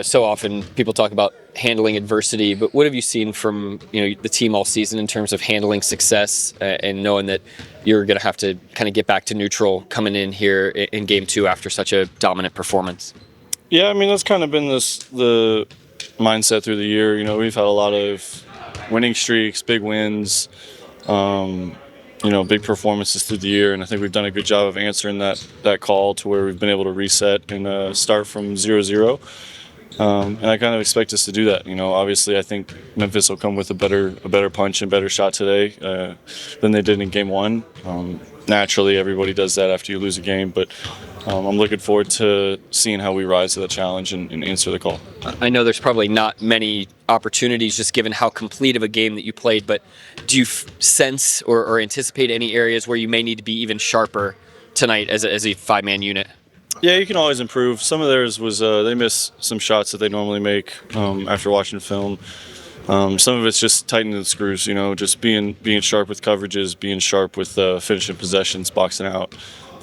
so often people talk about handling adversity, but what have you seen from the team all season in terms of handling success and knowing that you're going to have to kind of get back to neutral coming in here in game two after such a dominant performance? Yeah, I mean that's kind of been the mindset through the year. We've had a lot of winning streaks, big wins, big performances through the year, and I think we've done a good job of answering that call to where we've been able to reset and start from 0-0. And I kind of expect us to do that. Obviously, I think Memphis will come with a better punch and better shot today than they did in game one. Naturally, everybody does that after you lose a game, but I'm looking forward to seeing how we rise to the challenge and answer the call. I know there's probably not many opportunities just given how complete of a game that you played, but do you sense or anticipate any areas where you may need to be even sharper tonight as a five-man unit? Yeah, you can always improve. Some of theirs was they missed some shots that they normally make after watching film. Some of it's just tightening the screws, just being sharp with coverages, being sharp with finishing possessions, boxing out,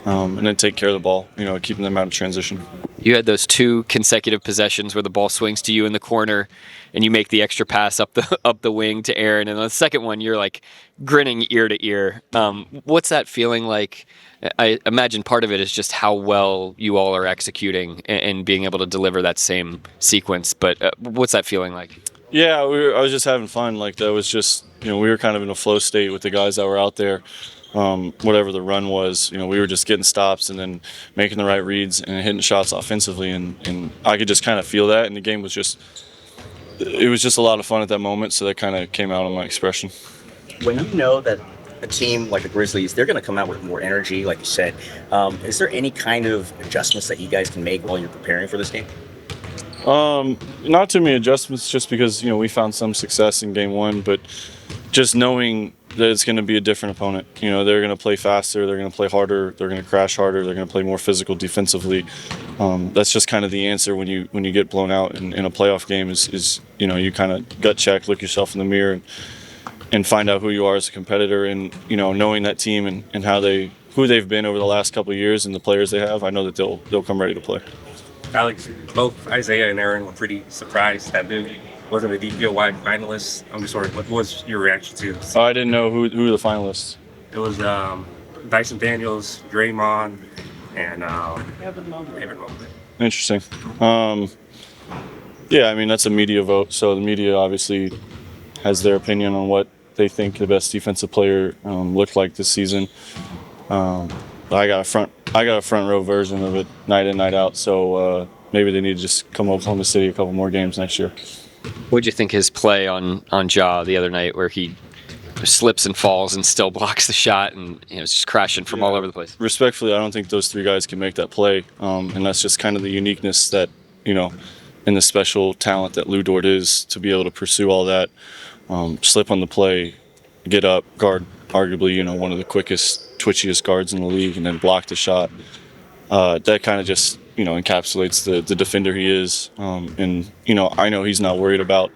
and then take care of the ball, keeping them out of transition. You had those two consecutive possessions where the ball swings to you in the corner and you make the extra pass up the wing to Aaron, and on the second one you're like grinning ear to ear. What's that feeling like? I imagine part of it is just how well you all are executing and being able to deliver that same sequence, but what's that feeling like? Yeah, I was just having fun. Like that was just, we were kind of in a flow state with the guys that were out there. Whatever the run was, we were just getting stops and then making the right reads and hitting shots offensively, and I could just kind of feel that, and the game was just a lot of fun at that moment, so that kind of came out in my expression. When you know that a team like the Grizzlies, they're going to come out with more energy, like you said, is there any kind of adjustments that you guys can make while you're preparing for this game? Not too many adjustments, just because we found some success in game one, but just knowing that it's going to be a different opponent. They're going to play faster, they're going to play harder, they're going to crash harder, they're going to play more physical defensively. That's just kind of the answer when you get blown out in a playoff game. Is you kind of gut check, look yourself in the mirror, and find out who you are as a competitor. And knowing that team and who they've been over the last couple of years and the players they have, I know that they'll come ready to play. Alex, both Isaiah and Aaron were pretty surprised that Boone wasn't a DPOY finalist. I'm just wondering, what was your reaction to? I didn't know who the finalists. It was Dyson Daniels, Draymond, and Evan Mobley. Interesting. Yeah, I mean that's a media vote, so the media obviously has their opinion on what they think the best defensive player looked like this season. I got a front row version of it night in, night out. So maybe they need to just come to Oklahoma City a couple more games next year. What'd you think his play on Ja the other night, where he slips and falls and still blocks the shot, and it's just crashing from all over the place? Respectfully, I don't think those three guys can make that play, and that's just kind of the uniqueness that and the special talent that Lou Dort is to be able to pursue all that, slip on the play, get up, guard arguably one of the quickest, twitchiest guards in the league, and then block the shot. That kind of just encapsulates the defender he is. And I know he's not worried about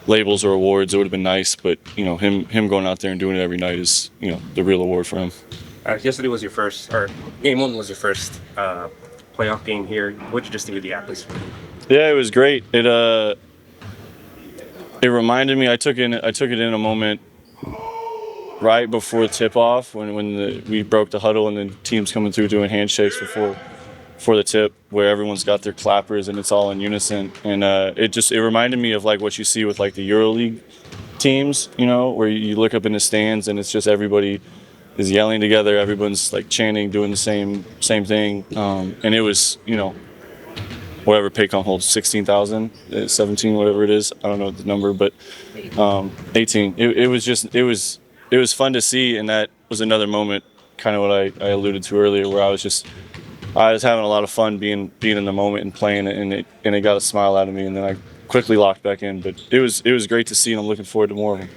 labels or awards. It would have been nice, but him going out there and doing it every night is the real award for him. Yesterday was your first, or game one was your first playoff game here. What did you just think of the athletes? Yeah, it was great. It reminded me. I took it in a moment right before tip-off when we broke the huddle and the team's coming through doing handshakes before the tip, where everyone's got their clappers and it's all in unison. And it reminded me of like what you see with like the EuroLeague teams, where you look up in the stands and it's just everybody is yelling together, everyone's like chanting, doing the same thing. And it was, whatever Paycom holds, 16,000, 17, whatever it is. I don't know the number, but 18. It was fun to see, and that was another moment, kind of what I alluded to earlier, where I was having a lot of fun being in the moment and playing it, and it got a smile out of me, and then I quickly locked back in. But it was great to see, and I'm looking forward to more of them.